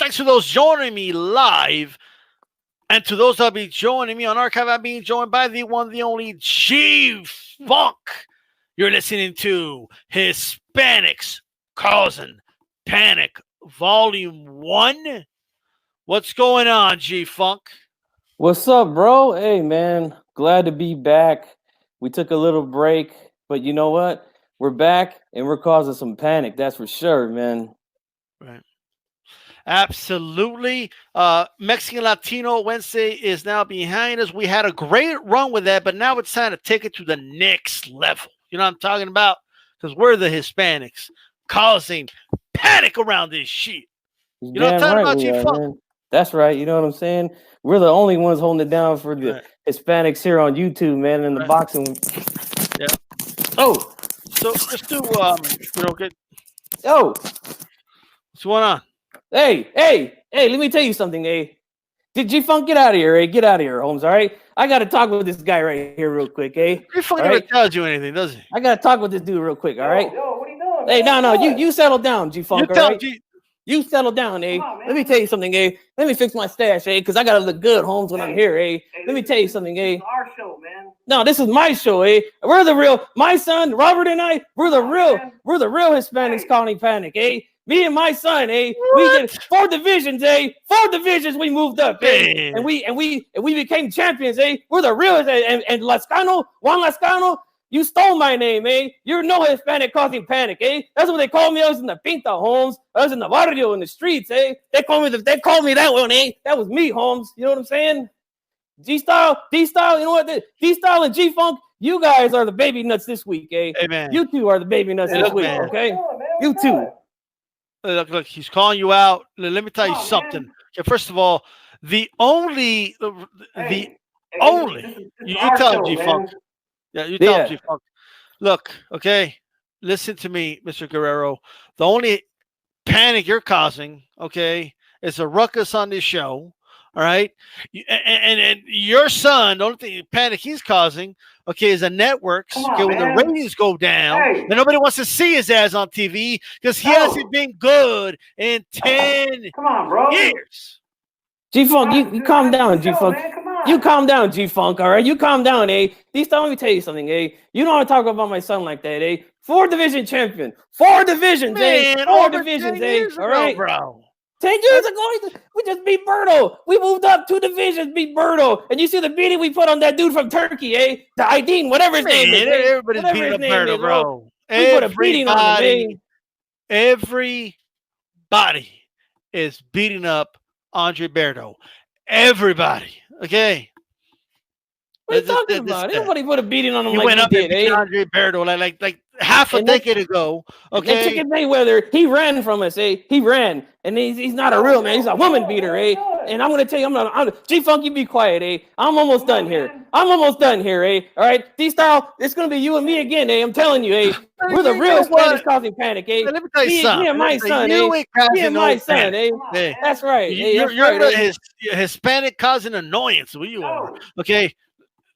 Thanks to those joining me live. And to those that'll be joining me on archive, I'm being joined by the one, the only G-Funk. You're listening to Hispanics Causing Panic, Volume 1. What's going on, G-Funk? What's up, bro? Hey, man. Glad to be back. We took a little break, but you know what? We're back, and we're causing some panic. That's for sure, man. Right. Absolutely. Mexican Latino Wednesday is now behind us. We had a great run with that, but now it's time to take it to the next level. You know what I'm talking about? Because we're the Hispanics causing panic around this shit. You know what I'm talking about, G-Funk? That's right. You know what I'm saying? We're the only ones holding it down for the Hispanics here on YouTube, man, in the boxing. Yeah. Oh. So let's do, get. Yo. What's going on? Hey, let me tell you something, Did G-Funk get out of here, Get out of here, Holmes, all right? I got to talk with this guy right here real quick, G-Funk never tells you anything, does he? I got to talk with this dude real quick, all right? Yo, what are you doing? Hey, no, you settle down, G-Funk, all right? You settle down, on, Let me tell you something, Let me fix my stash, because I got to look good, Holmes, when I'm here, Let me tell you something, This is our show, man. No, this is my show, We're the real, my son, Robert and I, we're the real Hispanics calling panic, Me and my son, We did 4 divisions, 4 divisions we moved up, And we became champions, We're the real, and Lascano, Juan Lascano, you stole my name, You're no Hispanic causing panic, That's what they called me. I was in the Pinta, Holmes. I was in the barrio, in the streets, They called me that one, That was me, Holmes. You know what I'm saying? D-Style, you know what? D-Style and G-Funk, you guys are the baby nuts this week, Hey, man. You two are the baby nuts this week, man. okay? You two. Look, he's calling you out. Let me tell you something. Okay, first of all, you tell him, G-Funk. Yeah, you tell him, G-Funk. Look, okay, listen to me, Mr. Guerrero. The only panic you're causing, okay, is a ruckus on this show. All right, and your son, the only thing panic he's causing, okay, is the networks. When the ratings go down, and nobody wants to see his ass on TV because he hasn't been good in 10 years. G-Funk, you calm down, G-Funk. You calm down, G-Funk, all right? You calm down, Let me tell you something, You don't want to talk about my son like that, 4 division champion. 4 divisions, Man, 4 divisions, all right? Bro. 10 years ago, we just beat Berto. We moved up 2 divisions, beat Berto. And you see the beating we put on that dude from Turkey, The Aydin, whatever his name is. Everybody's beating up Berto, bro. We put a beating on him, Everybody is beating up Andre Berto. Everybody, okay? What are you talking about? Everybody put a beating on him. He went up and beat Andre Berto like half a decade ago. Okay, Chicken Mayweather, he ran from us, He ran, and he's not a real man. He's a woman beater, And I'm gonna tell you, G-Funk, you be quiet, I'm almost done here. All right, D-Style, it's gonna be you and me again, I'm telling you, We're the real Spanish causing panic, Let me tell you something. Me and my son, Me and my son, That's right. You're the Hispanic causing annoyance. What you are, okay?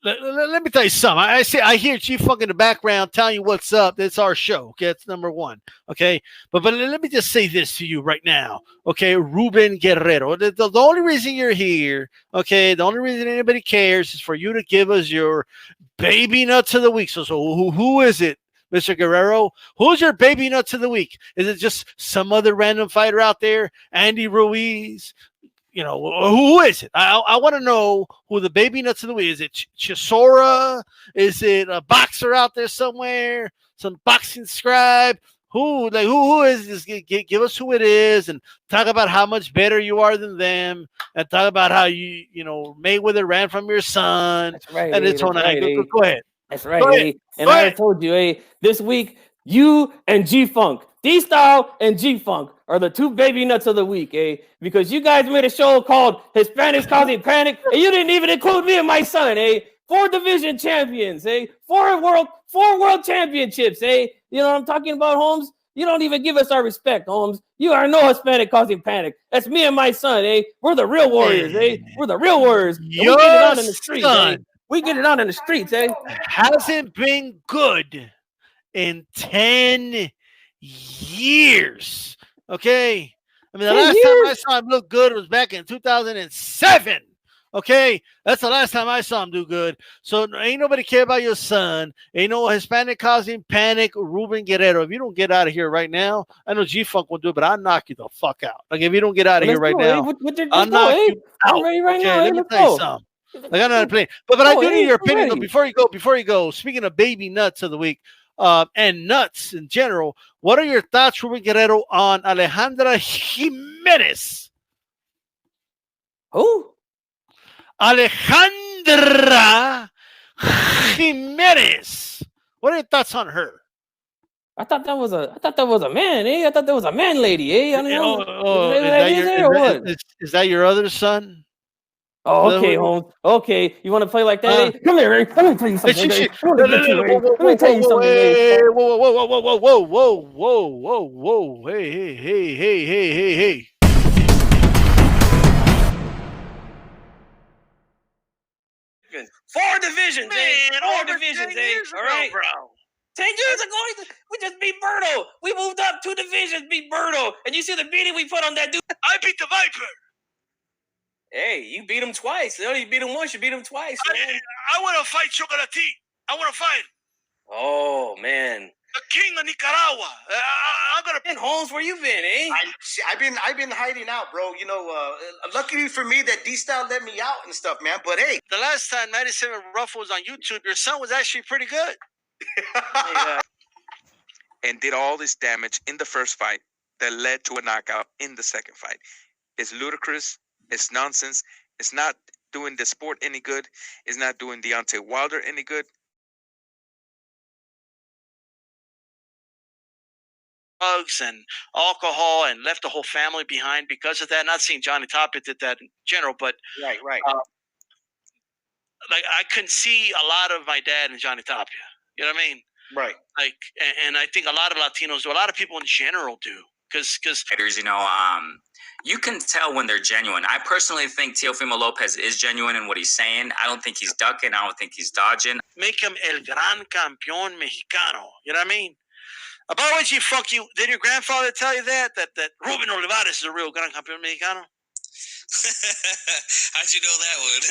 Let me tell you something. I hear G-Funk in the background telling you what's up. It's our show. Okay, that's number 1. Okay, but let me just say this to you right now. Okay, Ruben Guerrero. The only reason you're here, okay, the only reason anybody cares is for you to give us your baby nuts of the week. So who is it, Mr. Guerrero? Who's your baby nuts of the week? Is it just some other random fighter out there, Andy Ruiz? You know, who is it? I want to know who the baby nuts of the week is. It Chisora? Is it a boxer out there somewhere? Some boxing scribe? Who is this? Give us who it is and talk about how much better you are than them and talk about how you Mayweather ran from your son. That's right. And it's on. Go ahead. That's right. And I told you, this week, you and G-Funk, D-Style and G-Funk are the 2 baby nuts of the week, Because you guys made a show called Hispanics Causing Panic, and you didn't even include me and my son, 4 division champions, 4 world championships, You know what I'm talking about, Holmes? You don't even give us our respect, Holmes. You are no Hispanic causing panic. That's me and my son, We're the real warriors, We're the real warriors. We get it on in the streets, We get it on in the streets, Hasn't been good in 10 years. Okay. I mean, the 10 last time I years? saw him look good was back in 2007. Okay, that's the last time I saw him do good. So ain't nobody care about your son. Ain't no Hispanic causing panic. Ruben Guerrero. If you don't get out of here right now, I know G Funk will do it, but I'll knock you the fuck out. Like if you don't get out of Let's here right go, eh? now, Let's I'll go, knock eh? you I'm out. ready right Okay, now, eh? let me Let's tell you go. something. I got another plane, but I do eh? need your I'm opinion though. ready. Before you go. Speaking of baby nuts of the week, and nuts in general, what are your thoughts, Ruben Guerrero, on Alejandra Jimenez? Who? Alejandra Jimenez. What are your thoughts on her? I thought that was a man, eh? I thought that was a man lady, eh? I don't know. Is that your other son? Oh, okay, Holmes. Okay, you want to play like that, eh? Come here, eh? Let me tell you something, eh? Let me tell you something, eh? Whoa. Hey. Four divisions, Man, eh? Four divisions, eh? All right. Bro. 10 years ago, we just beat Berto. We moved up 2 divisions, beat Berto. And you see the beating we put on that dude? I beat the Viper. Hey, you beat him twice. You beat him once, you beat him twice, man. I want to fight Chocolati. I want to fight Oh, man. the king of Nicaragua. I'm gonna. And Holmes, where you been, eh? I've been hiding out, bro. You know, luckily for me that D-Style let me out and stuff, man. But hey, The last time 97 Rough was on YouTube, your son was actually pretty good. And did all this damage in the first fight that led to a knockout in the second fight. It's ludicrous. It's nonsense. It's not doing the sport any good. It's not doing Deontay Wilder any good. Drugs and alcohol and left the whole family behind because of that. Not saying Johnny Tapia did that in general, but right. like I couldn't see a lot of my dad and Johnny Tapia. You know what I mean? Right. Like, and I think a lot of Latinos do. A lot of people in general do. Because fighters, you can tell when they're genuine. I personally think Teofimo Lopez is genuine in what he's saying. I don't think he's ducking. I don't think he's dodging. Make him el gran campeón mexicano. You know what I mean? By the way, G Funk, you did your grandfather tell you that Ruben Olivares is a real gran campeón mexicano? How'd you know that one?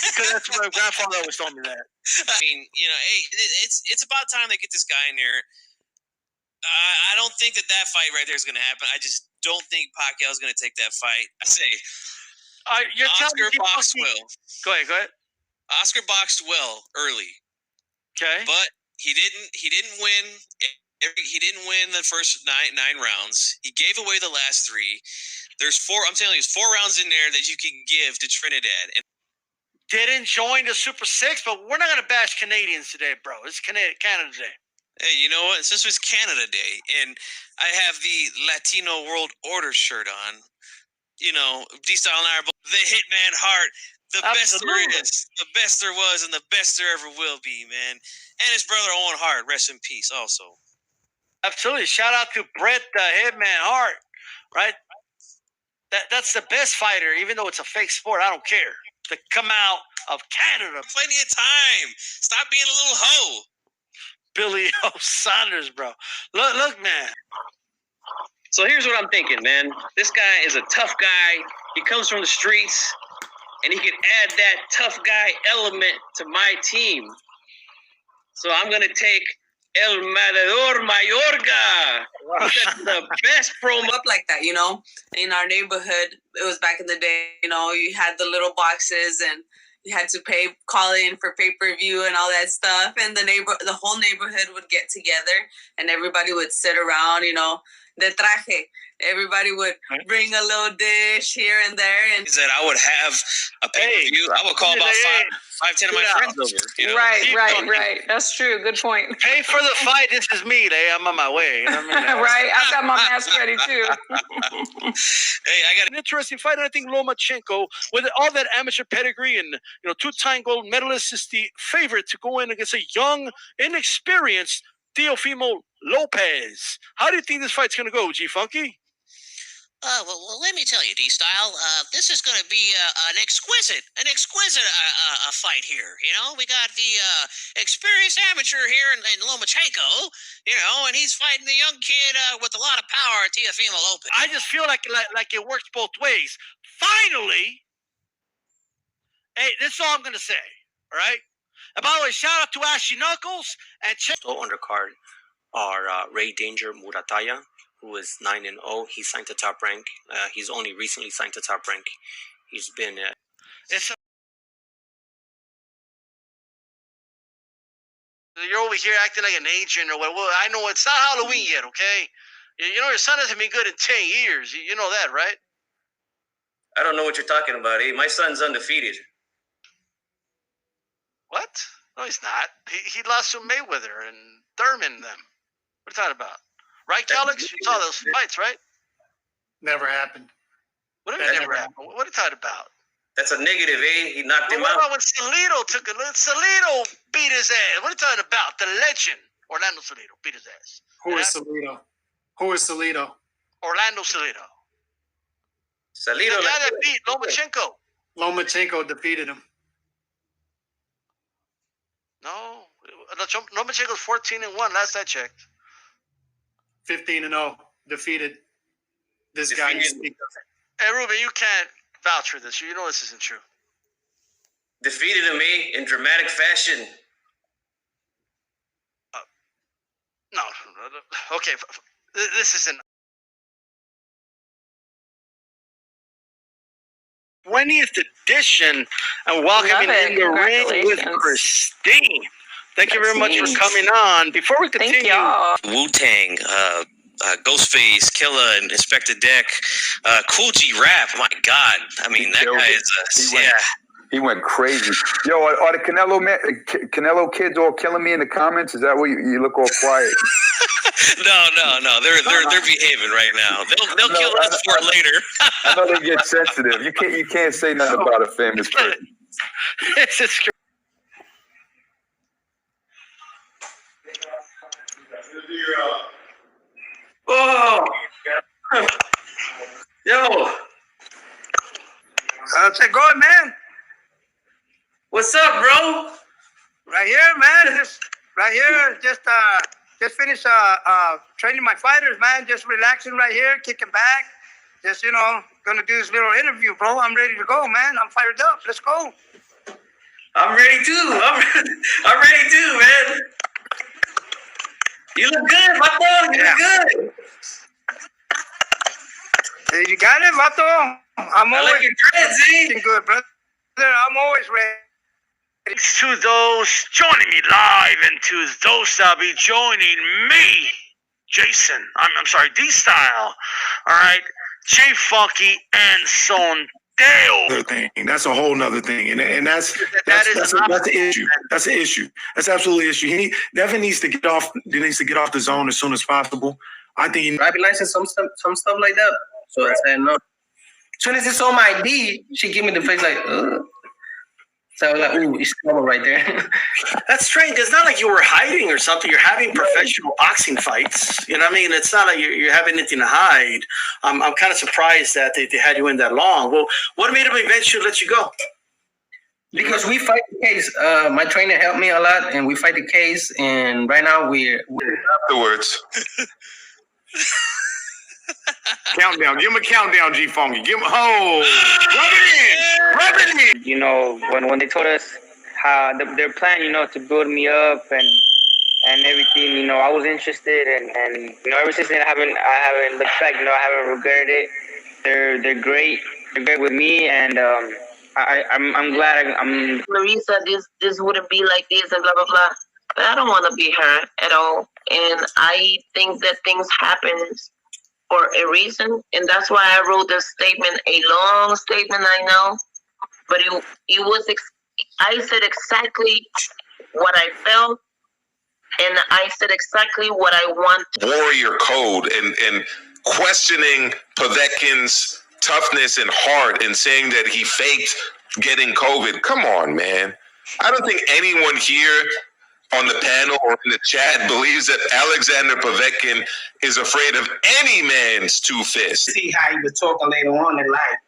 Because that's what my grandfather always told me that. I mean, hey, it's about time they get this guy in there. I don't think that fight right there is going to happen. I just don't think Pacquiao's going to take that fight. I say, you're Oscar boxed well. Go ahead. Oscar boxed well early. Okay, but he didn't win. He didn't win the first nine rounds. He gave away the last 3. There's 4. I'm telling you, there's 4 rounds in there that you can give to Trinidad. And didn't join the Super 6, but we're not going to bash Canadians today, bro. It's Canada Day. Hey, you know what? Since it's Canada Day, and I have the Latino World Order shirt on, D-Style and I are both the Hitman Hart, the best there is, the best there was, and the best there ever will be, man. And his brother Owen Hart, rest in peace, also. Absolutely. Shout out to Bret Hitman Hart, right? That's the best fighter, even though it's a fake sport. I don't care. To come out of Canada. Plenty of time. Stop being a little hoe. Billy O. Saunders, bro. Look, man. So here's what I'm thinking, man. This guy is a tough guy. He comes from the streets, and he can add that tough guy element to my team. So I'm going to take El Matador Mayorga. That's the best promo. Up like that, in our neighborhood. It was back in the day, you had the little boxes and you had to call in for pay-per-view and all that stuff. And the whole neighborhood would get together and everybody would sit around, de traje. Everybody would bring a little dish here and there. And is that I would have a pay-per-view. I would call about 5-10 of my friends over. Right. That's true. Good point. Pay for the fight. This is me. I'm on my way. Right. I've got my mask ready too. Hey, I got an interesting fight. And I think Lomachenko, with all that amateur pedigree and 2-time gold medalist, is the favorite to go in against a young, inexperienced Teofimo Lopez. How do you think this fight's going to go, G Funky? Well, let me tell you, D-Style, this is going to be an exquisite fight here. You know, we got the experienced amateur here in Lomachenko, you know, and he's fighting the young kid with a lot of power, Teofimo Lopez. I just feel like it works both ways. Finally, hey, this is all I'm going to say, all right? And by the way, shout out to Ashy Knuckles and undercard are Ray Danger Murataya, who is 9-0. He signed to Top Rank. He's only recently signed to Top Rank. He's been. You're over here acting like an agent or what? Well, I know it's not Halloween yet, okay? You know your son hasn't been good in 10 years. You know that, right? I don't know what you're talking about. My son's undefeated. What? No, he's not. He lost to Mayweather and Thurman and them. What are you talking about? Right, Alex? You saw those fights, right? Never happened. What do you mean never happened? What are you talking about? That's a negative, eh? He knocked him What out. about when Salido beat his ass? What are you talking about? The legend, Orlando Salido, beat his ass. Who is Salido? Who is Salido? Orlando Salido. Salido. The guy that beat Lomachenko. Lomachenko defeated him. No. Lomachenko's 14-1 last I checked. 15-0. Defeated this guy you speak of. Hey, Ruben, you can't vouch for this. You know this isn't true. Defeated him, in dramatic fashion. No. Okay. This isn't. 20th edition and welcoming in the ring with Christine. Thank you very much for coming on. Before we continue, Wu-Tang, Ghostface, Killa, and Inspector Deck, Cool G Rap. My God, I mean that guy is He went crazy. Yo, are the Canelo kids all killing me in the comments? Is that what you look all quiet? No. They're behaving right now. They'll kill us for it later. I know they get sensitive. You can't say nothing about a famous person. This is true. Oh, yo, How's it going, man? what's up, bro? Right here, man. Just finished training my fighters, man. Just relaxing right here, kicking back. Just gonna do this little interview, bro. I'm ready to go, man. I'm fired up. Let's go. I'm ready too. I'm ready too, man. You look good, Vato. You look good. Hey, you got it, Vato. I'm I always like your dreads, looking good, brother. I'm always ready. To those joining me live, and to those that'll be joining me, Jason. I'm sorry, D-Style. All right, J Funky and Sondeo. That's a whole nother thing, and that's the issue. That's an issue. That's absolutely an issue. He definitely needs to get off. He needs to get off the zone as soon as possible. I think he driving license, some stuff like that. So I said no. As soon as it's on my ID, she give me the face like, ugh. So I was like, ooh, it's trouble right there. That's strange. It's not like you were hiding or something. You're having professional boxing fights. You know what I mean? It's not like you're having anything to hide. I'm kind of surprised that they had you in that long. Well, what made them eventually let you go? Because we fight the case. My trainer helped me a lot, and we fight the case. And right now we're Afterwards. countdown. Give him a countdown, G Funky. Give him rub it in. You know, when they told us how their plan, to build me up and everything, I was interested, and ever since then I haven't looked back. I haven't regretted it. They're great. They're great with me, and I'm glad I'm. Marisa, this wouldn't be like this and blah blah blah. But I don't want to be her at all, and I think that things happen for a reason, and that's why I wrote this statement, a long statement, I know, but it was, I said exactly what I felt, and I said exactly what I want. Warrior code and questioning Povetkin's toughness and heart and saying that he faked getting COVID. Come on, man. I don't think anyone here on the panel or in the chat believes that Alexander Povetkin is afraid of any man's two fists. See how he was talking later on in life.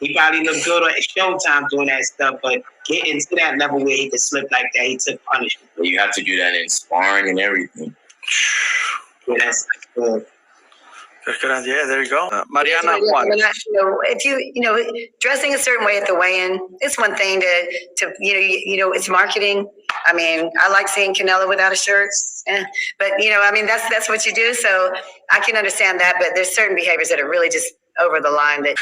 He probably looked good at Showtime doing that stuff, but getting to that level where he could slip like that, he took punishment. Well, you have to do that in sparring and everything. Yeah, that's good. Yeah, there you go. Mariana, if you dressing a certain way at the weigh-in, it's one thing to it's marketing. I mean, I like seeing Canelo without a shirt, but that's what you do. So I can understand that, but there's certain behaviors that are really just over the line. That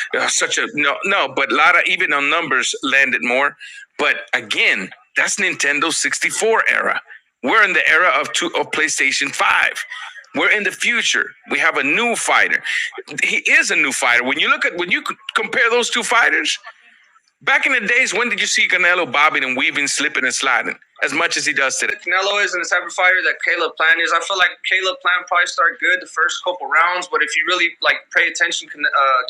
but Lara, even on numbers, landed more. But again, that's Nintendo 64 era. We're in the era of PlayStation 5. We're in the future. We have a new fighter. He is a new fighter. When you compare those two fighters, back in the days, when did you see Canelo bobbing and weaving, slipping and sliding as much as he does today? Canelo isn't the type of fighter that Caleb Plant is. I feel like Caleb Plant probably started good the first couple rounds, but if you really pay attention,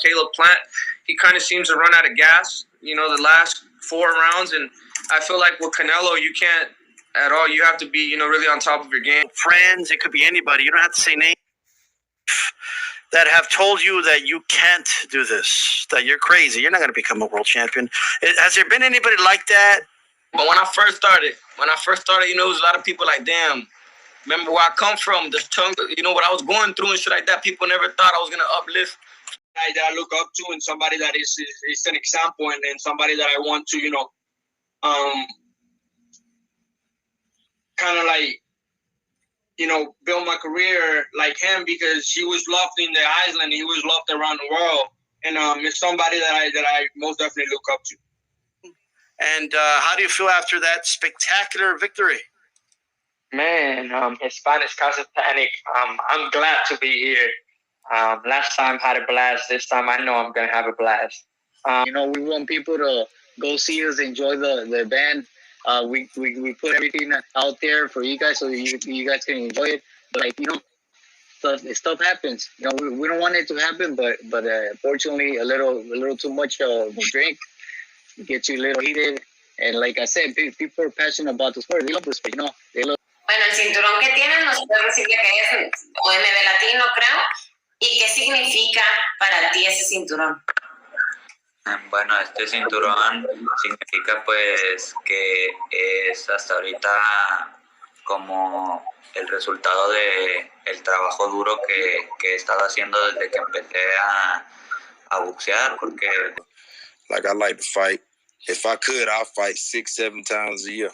Caleb Plant, he kind of seems to run out of gas. The last 4 rounds, and I feel like with Canelo, you can't at all. You have to be, really on top of your game. friends, it could be anybody. You don't have to say names. That have told you that you can't do this, that you're crazy. You're not going to become a world champion. Has there been anybody like that? But when I first started, it was a lot of people like, damn, remember where I come from, the tongue, what I was going through and shit like that. People never thought I was going to uplift. That I look up to, and somebody that is an example, and somebody that I want to, kind of build my career like him, because he was loved in the island, he was loved around the world, and it's somebody that I most definitely look up to. And how do you feel after that spectacular victory? Man, Hispanic Casa Panic, I'm glad to be here. Last time had a blast. This time I know I'm going to have a blast. We want people to go see us, enjoy the event. We put everything out there for you guys so you guys can enjoy it. But stuff happens. We don't want it to happen, but fortunately, a little too much of a drink gets you a little heated. And like I said, people are passionate about the sport. They love the sport, They love. Bueno, el cinturón que tienen, nos puede decir que es OMB Latino, creo. ¿Y qué significa para ti ese cinturón? Bueno, este cinturón significa pues que es hasta ahorita como el resultado de el trabajo duro que he estado haciendo desde que empecé a boxear, porque I like to fight. If I could, I'll fight 6-7 times a year.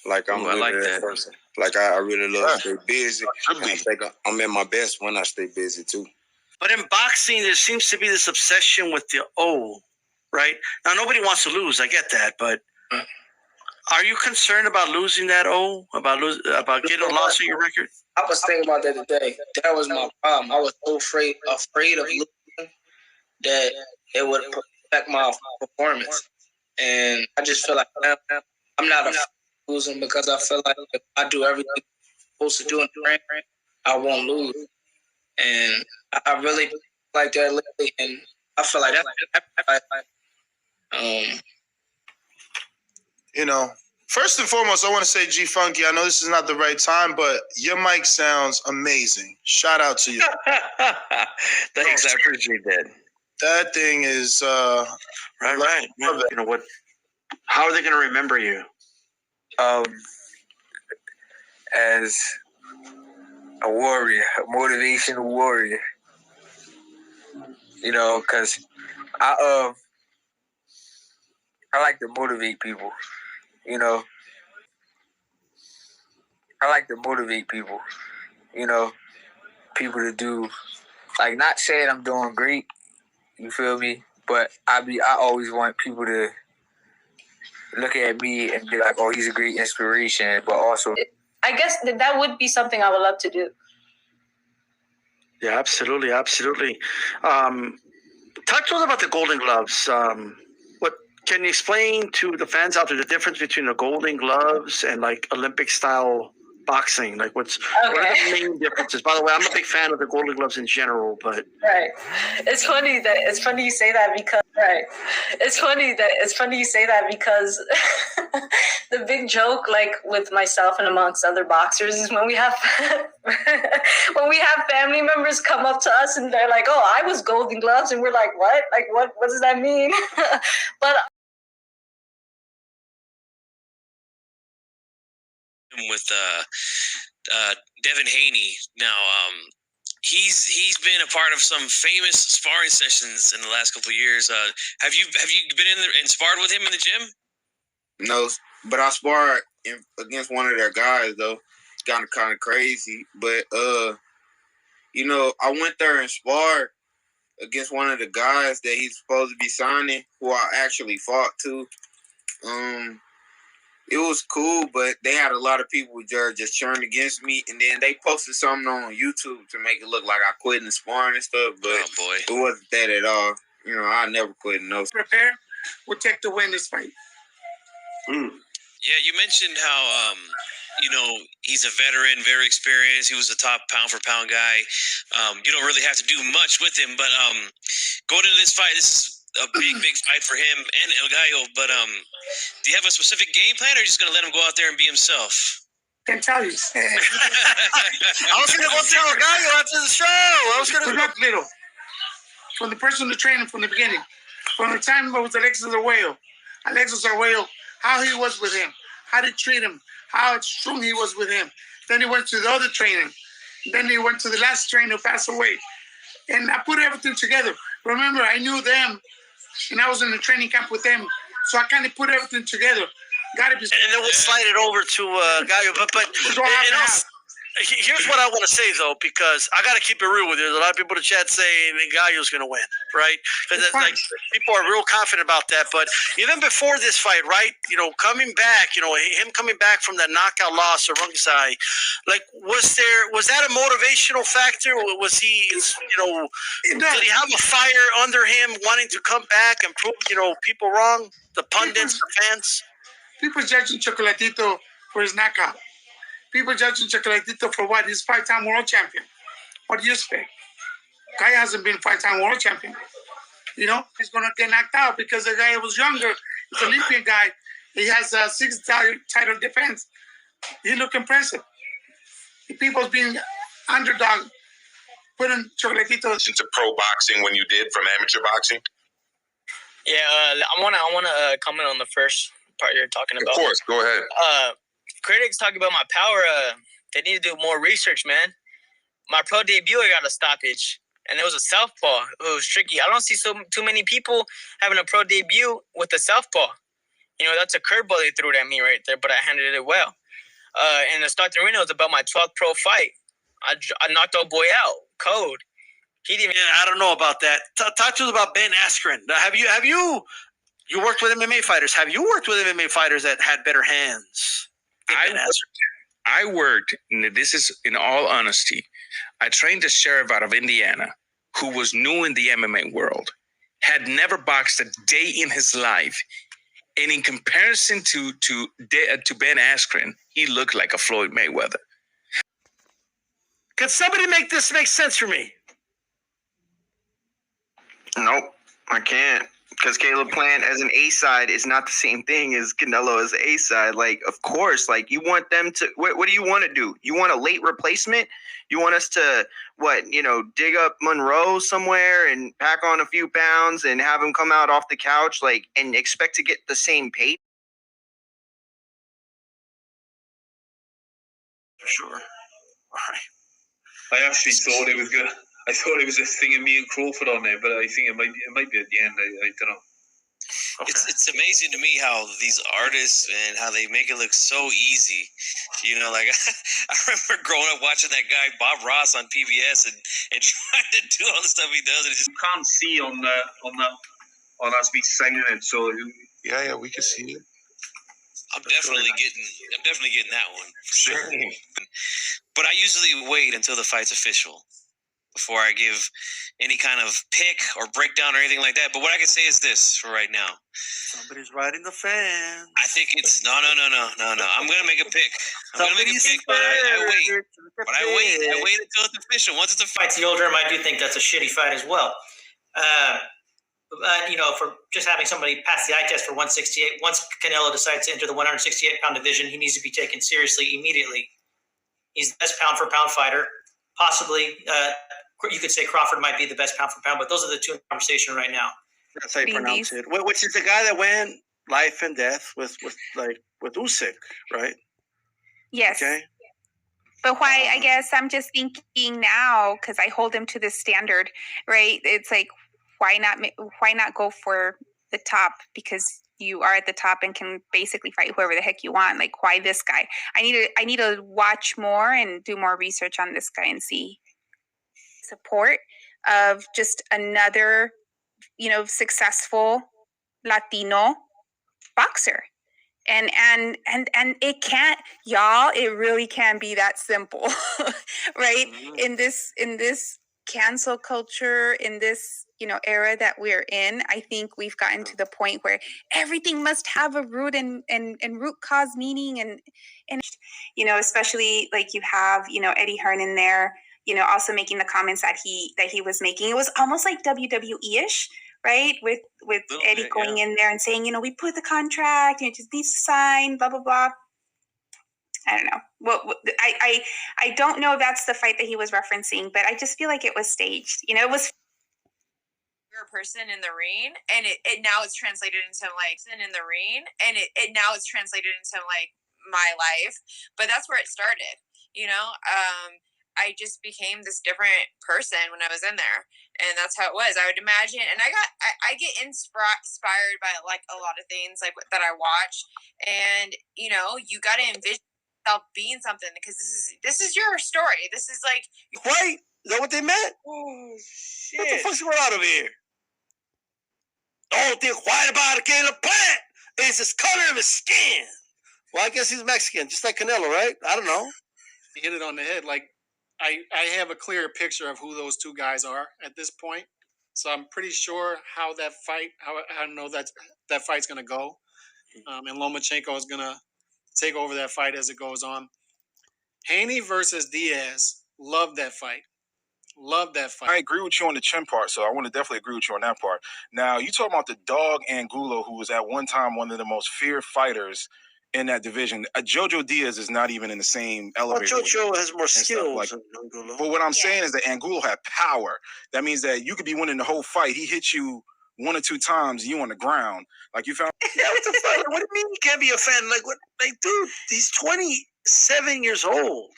I'm really like that person. I really love to stay busy. I think I'm at my best when I stay busy too. But in boxing, there seems to be this obsession with the O, right? Now, nobody wants to lose. I get that. But are you concerned about losing that O, about getting a loss on your record? I was thinking about that today. That was my problem. I was so afraid of losing that it would affect my performance. And I just feel like I'm not afraid of losing, because I feel like if I do everything I'm supposed to do in the ring, I won't lose. And I really like that lately, and I feel like First and foremost, I want to say, G Funky, I know this is not the right time, but your mic sounds amazing. Shout out to you. Thanks, I appreciate that. That thing is right. You know what? How are they going to remember you? As a warrior, a motivational warrior. Because I like to motivate people. I like to motivate people. People to do, not saying I'm doing great. You feel me? But I always want people to look at me and be like, oh, he's a great inspiration, but also I guess that would be something I would love to do. Yeah, absolutely. Talk to us about the Golden Gloves. What can you explain to the fans out there the difference between the Golden Gloves and Olympic style boxing? Like, what are the main differences? By the way, I'm a big fan of the Golden Gloves in general, but Right. It's funny you say that because the big joke, like with myself and amongst other boxers, is when we have family members come up to us and they're like, "Oh, I was Golden Gloves," and we're like, "What? Like, what does that mean?" But with Devin Haney now. He's been a part of some famous sparring sessions in the last couple of years. Have you been in sparred with him in the gym? No, but I sparred against one of their guys though. It's kind of crazy, but you know, I went there and sparred against one of the guys that he's supposed to be signing, who I actually fought to. It was cool, but they had a lot of people just cheering against me, and then they posted something on YouTube to make it look like I quit in the sparring and stuff, but it wasn't that at all. You know, I never quit in those. Prepare. We'll take to win this fight. Yeah, you mentioned how you know, he's a veteran, very experienced. He was a top pound-for-pound guy. You don't really have to do much with him, but going into this fight, this is a big fight for him and El Gallo. But do you have a specific game plan, or are you just going to let him go out there and be himself? Can tell you. I was going to go tell El Gallo after the show. I was going to go little. From the personal training from the beginning. From the time it was Alexis Arguello, how he was with him, how to treat him, how strong he was with him. Then he went to the other trainer. Then he went to the last trainer who passed away. And I put everything together. Remember, I knew them, and I was in the training camp with them. So I kind of put everything together. Got to be. And then we'll slide it over to Gallo. But here's what I want to say, though, because I got to keep it real with you. There's a lot of people in the chat saying Gallo's going to win, right? Because like, people are real confident about that. But even before this fight, right, you know, coming back, you know, him coming back from that knockout loss to Rungsai, like, was that a motivational factor? Was he, you know, did he have a fire under him wanting to come back and prove, you know, people wrong? The pundits, the fans? People judging Chocolatito for his knockout. People judging Chocolatito for what? He's 5-time world champion. What do you expect? Guy hasn't been 5-time world champion. You know, he's going to get knocked out because the guy was younger. He's an Olympian guy. He has a 6-title defense. He look impressive. People's being underdog, putting Chocolatito into pro boxing when you did from amateur boxing. Yeah, I wanna comment on the first part you're talking about. Of course, go ahead. Critics talking about my power. They need to do more research, man. My pro debut, I got a stoppage, and it was a southpaw. It was tricky. I don't see too many people having a pro debut with a southpaw. You know, that's a curveball they threw at me right there, but I handled it well. And the start to Reno was about my 12th pro fight. I knocked old boy out, Code. He didn't. Yeah, I don't know about that. Talk to us about Ben Askren. Have you worked with MMA fighters? Have you worked with MMA fighters that had better hands? I worked, and this is in all honesty, I trained a sheriff out of Indiana who was new in the MMA world, had never boxed a day in his life. And in comparison to Ben Askren, he looked like a Floyd Mayweather. Can somebody make this make sense for me? Nope, I can't. Because Caleb Plant as an A-side is not the same thing as Canelo as an A-side. Like, of course, like, you want them to – what do you want to do? You want a late replacement? You want us to, dig up Monroe somewhere and pack on a few pounds and have him come out off the couch, like, and expect to get the same pay? Sure. All right. I actually thought it was good. I thought it was a thing of me and Crawford on there, but I think it might be at the end. I don't know. Okay. It's amazing to me how these artists and how they make it look so easy. You know, like I remember growing up watching that guy Bob Ross on PBS and trying to do all the stuff he does. And you can't see on us me singing it, so yeah, we can see it. I'm definitely getting that one for sure. But I usually wait until the fight's official. before I give any kind of pick or breakdown or anything like that. But what I can say is this for right now. Somebody's riding the fan. I think it's no. I'm gonna make a pick. But I wait. But I wait until it's official. Once it's official. Fights the older him, I do think that's a shitty fight as well. But for just having somebody pass the eye test for 168, once Canelo decides to enter the 168-pound division, he needs to be taken seriously immediately. He's the best pound-for-pound fighter. Possibly, you could say Crawford might be the best pound-for-pound, but those are the two in conversation right now. That's how you pronounce it. Which is the guy that went life and death with Usyk, right? Yes. Okay. But why? I guess I'm just thinking now because I hold him to this standard, right? It's like, why not go for the top because you are at the top and can basically fight whoever the heck you want? Like, why this guy? I need to watch more and do more research on this guy and see support of just another, successful Latino boxer. And it can't, y'all, it really can be that simple, right? In this cancel culture, in this, era that we're in, I think we've gotten to the point where everything must have a root and root cause meaning and especially like you have, Eddie Hearn in there, also making the comments that he was making. It was almost like WWE-ish, right? With Eddie going in there and saying, we put the contract and it just needs to sign, blah, blah, blah. I don't know. Well, I don't know if that's the fight that he was referencing, but I just feel like it was staged. It was a person in the ring, and it now it's translated into like in the ring, and it now it's translated into like my life. But that's where it started. I just became this different person when I was in there, and that's how it was. I would imagine, and I get inspired by like a lot of things like that I watch, and you got to envision yourself being something because this is your story. This is like white. Is that what they meant? Oh shit! What the fuck's going on over here? The only thing white about Caleb Plant is his color of his skin. Well, I guess he's Mexican, just like Canelo, right? I don't know. You hit it on the head. Like I have a clearer picture of who those two guys are at this point. So I'm pretty sure how I know that fight's going to go. And Lomachenko is going to take over that fight as it goes on. Haney versus Diaz. Love that fight. I agree with you on the chin part, so I want to definitely agree with you on that part. Now, you talk about the dog Angulo, who was at one time one of the most feared fighters in that division. Jojo Diaz is not even in the same elevator. Well, Jojo has more skills. But what I'm saying is that Angulo had power. That means that you could be winning the whole fight. He hit you one or two times, you on the ground. Like you found. Yeah, what the fuck? What do you mean you can't be a fan? Like what? Like, dude, he's 27 years old.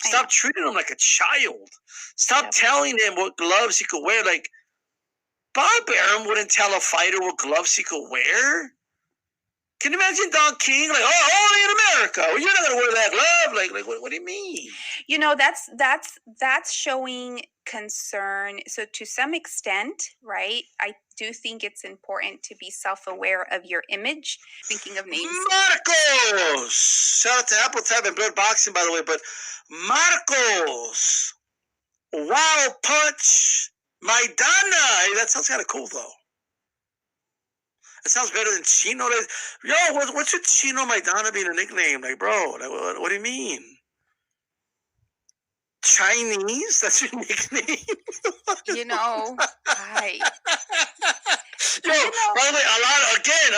Stop treating him like a child. Stop telling him what gloves he could wear. Like, Bob Arum wouldn't tell a fighter what gloves he could wear. Can you imagine Don King? Like, only in America. Well, you're not going to wear that glove. Like what do you mean? That's showing concern. So to some extent, right, I do think it's important to be self-aware of your image. Thinking of names. Marcos! Shout out to Apple Tab and Blood Boxing, by the way. But Marcos! Wow Punch! Maidana! Hey, that sounds kind of cool, though. That sounds better than Chino. Yo, what's with Chino Maidana being a nickname? Like, bro, what do you mean? Chinese? That's your nickname? Right. Yo, by the way,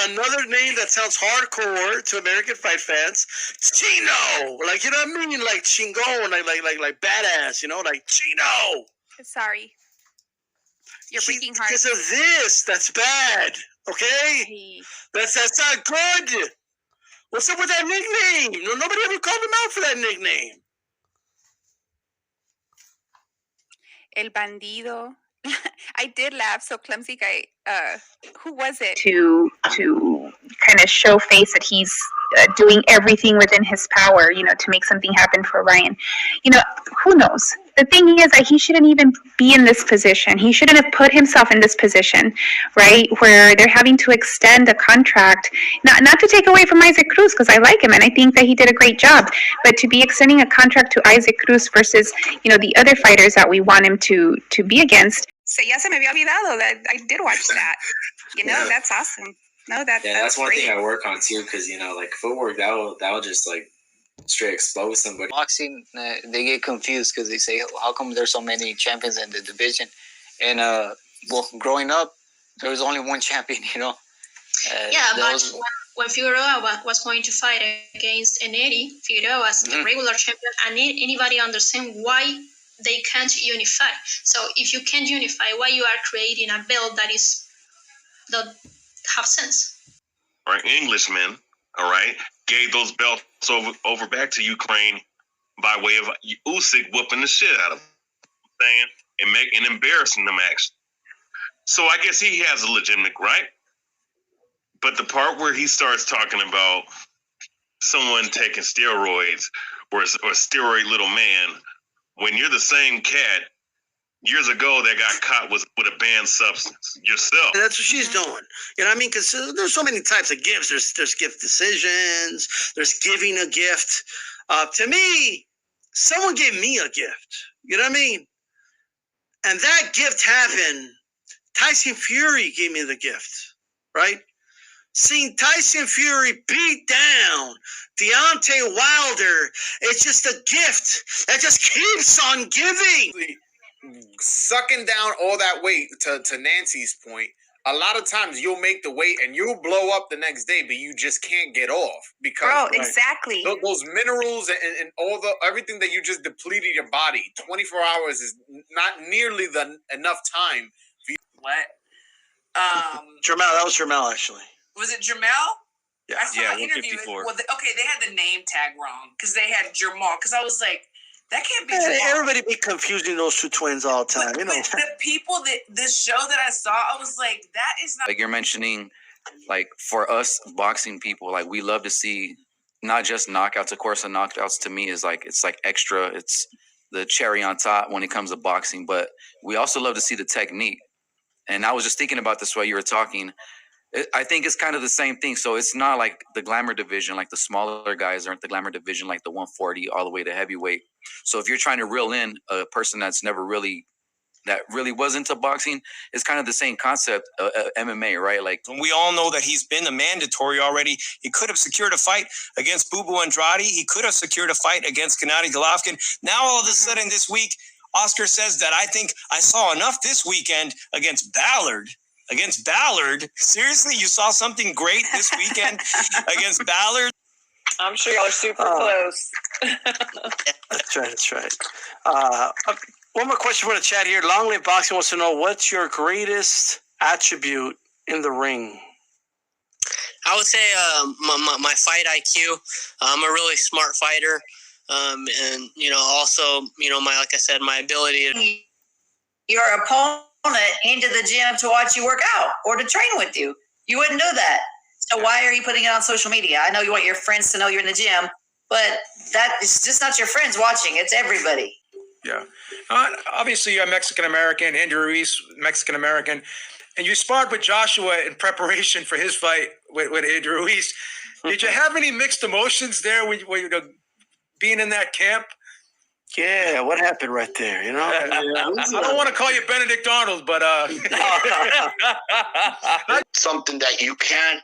another name that sounds hardcore to American fight fans, Chino. Like, you know what I mean? Like Chingon, like badass, like Chino. Sorry. You're freaking hard. Because of this, that's bad. Okay? That's not good. What's up with that nickname? Nobody ever called him out for that nickname. El Bandido. I did laugh. So Clumsy Guy, who was it? To kind of show face that he's doing everything within his power, to make something happen for Ryan. Who knows? the thing is that he shouldn't even be in this position. He shouldn't have put himself in this position, right? Where they're having to extend a contract, not to take away from Isaac Cruz, because I like him and I think that he did a great job, but to be extending a contract to Isaac Cruz versus, the other fighters that we want him to be against. So ya se me había olvidado that I did watch that. That's awesome. No, that's one great. thing I work on too, because like footwork, that'll just like straight expose somebody. Boxing, they get confused because they say, how come there's so many champions in the division? And growing up, there was only one champion, But when Figueroa was going to fight against Eneri, Figueroa was a regular champion, and anybody understand why they can't unify. So if you can't unify, why you are creating a belt that have sense? Or Englishmen, all right, gave those belts over back to Ukraine by way of Usyk whooping the shit out of them, and embarrassing them actually. So I guess he has a legitimate right. But the part where he starts talking about someone taking steroids or steroid little man, when you're the same cat years ago that got caught with a banned substance yourself. That's what she's doing. You know what I mean? Because there's so many types of gifts. There's gift decisions. There's giving a gift. To me, someone gave me a gift. You know what I mean? And that gift happened. Tyson Fury gave me the gift, right? Seeing Tyson Fury beat down Deontay Wilder, it's just a gift that just keeps on giving. Sucking down all that weight, to Nancy's point, a lot of times you'll make the weight and you'll blow up the next day, but you just can't get off because exactly those minerals and all everything that you just depleted your body. 24 hours is not nearly enough time for you. What? Jermel, that was Jermel actually. Was it Jermel? Yeah, I saw an interview. They had the name tag wrong because they had Jermel. Because I was like, that can't be Jermel. Everybody be confusing those two twins all the time. But the people this show that I saw, I was like, that is not. Like you're mentioning, like for us boxing people, like we love to see not just knockouts. Of course, the knockouts to me is like it's like extra. It's the cherry on top when it comes to boxing. But we also love to see the technique. And I was just thinking about this while you were talking. I think it's kind of the same thing. So it's not like the glamour division, like the smaller guys aren't the glamour division, like the 140 all the way to heavyweight. So if you're trying to reel in a person that really was into boxing, it's kind of the same concept of MMA, right? Like we all know that he's been a mandatory already. He could have secured a fight against Bubu Andrade. He could have secured a fight against Gennady Golovkin. Now all of a sudden this week, Oscar says that I think I saw enough this weekend against Ballard. Seriously, you saw something great this weekend against Ballard? I'm sure y'all are super close. That's right. One more question for the chat here. Long Live Boxing wants to know, what's your greatest attribute in the ring? I would say my fight IQ. I'm a really smart fighter. And also, like I said, my ability to your opponent into the gym to watch you work out or to train with you. You wouldn't do that. So why are you putting it on social media? I know you want your friends to know you're in the gym, but that is just not your friends watching. It's everybody. Yeah. Obviously, you're Mexican-American, Andrew Ruiz, Mexican-American, and you sparred with Joshua in preparation for his fight with Andrew Ruiz. Did you have any mixed emotions there when you being in that camp? Yeah, what happened right there, I don't want to call you Benedict Arnold, but something that you can't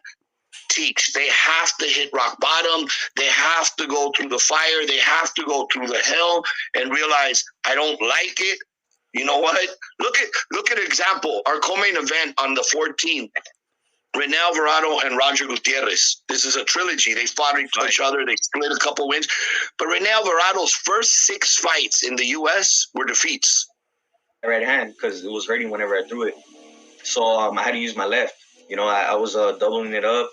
teach. They have to hit rock bottom. They have to go through the fire. They have to go through the hell and realize, I don't like it. You know what? Look at example, our co-main event on the 14th. Rene Alvarado and Roger Gutierrez. This is a trilogy. They fought each other. They split a couple wins. But Rene Alvarado's first 6 fights in the U.S. were defeats. Right hand, because it was ready whenever I threw it. So I had to use my left. I was doubling it up,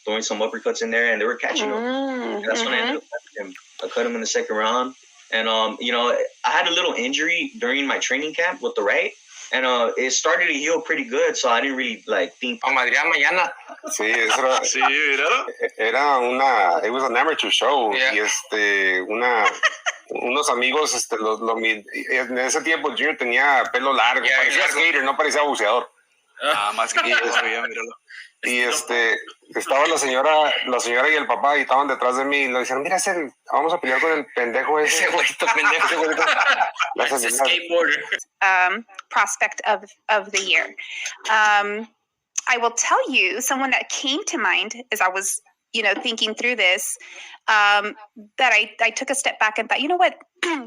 throwing some uppercuts in there, and they were catching them. That's when I ended up cutting him. I cut him in the second round. And, I had a little injury during my training camp with the right. And it started to heal pretty good, so I didn't really think. Adrián mañana. Sí, it was an amateur show. Yeah. Y unos amigos, en ese tiempo Junior tenía pelo largo, parecía skater, no parecía buceador. Más que eso, ya, míralo. Y estaba la señora y el papá y estaban detrás de mí y le dijeron, mira, vamos a pelear con el pendejo ese. Ese güeyito pendejo. Prospect of the year. I will tell you, someone that came to mind as I was, thinking through this, that I took a step back and thought, you know what,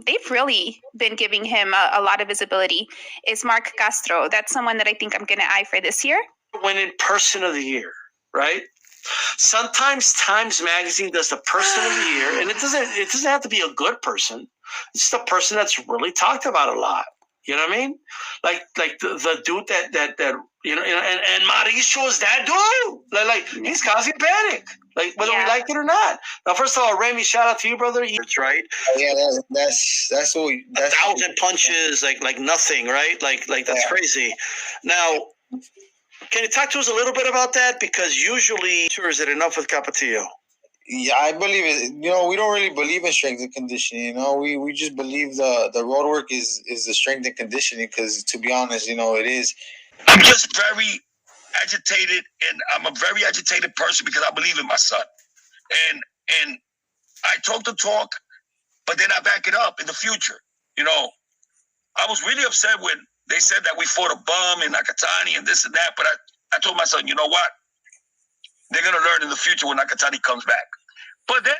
they've really been giving him a lot of visibility, is Mark Castro. That's someone that I think I'm going to eye for this year. Winning person of the year, right? Sometimes Times Magazine does the person of the year, and it doesn't have to be a good person. It's the person that's really talked about a lot. You know what I mean? Like the dude that and Mauricio is that dude. Like he's causing panic. Like whether we like it or not. Now, first of all, Remy, shout out to you, brother. That's right. Yeah, that's what 1,000 punches, like nothing, right? Like that's crazy. Now, can you talk to us a little bit about that? Because usually, is it enough with Capetillo? Yeah, I believe it. We don't really believe in strength and conditioning. We just believe the road work is the strength and conditioning. Because to be honest, it is. I'm just very agitated, and I'm a very agitated person because I believe in my son, and I talk the talk, but then I back it up in the future. I was really upset when they said that we fought a bum in Nakatani and this and that, but I told my son, you know what? They're gonna learn in the future when Nakatani comes back. But then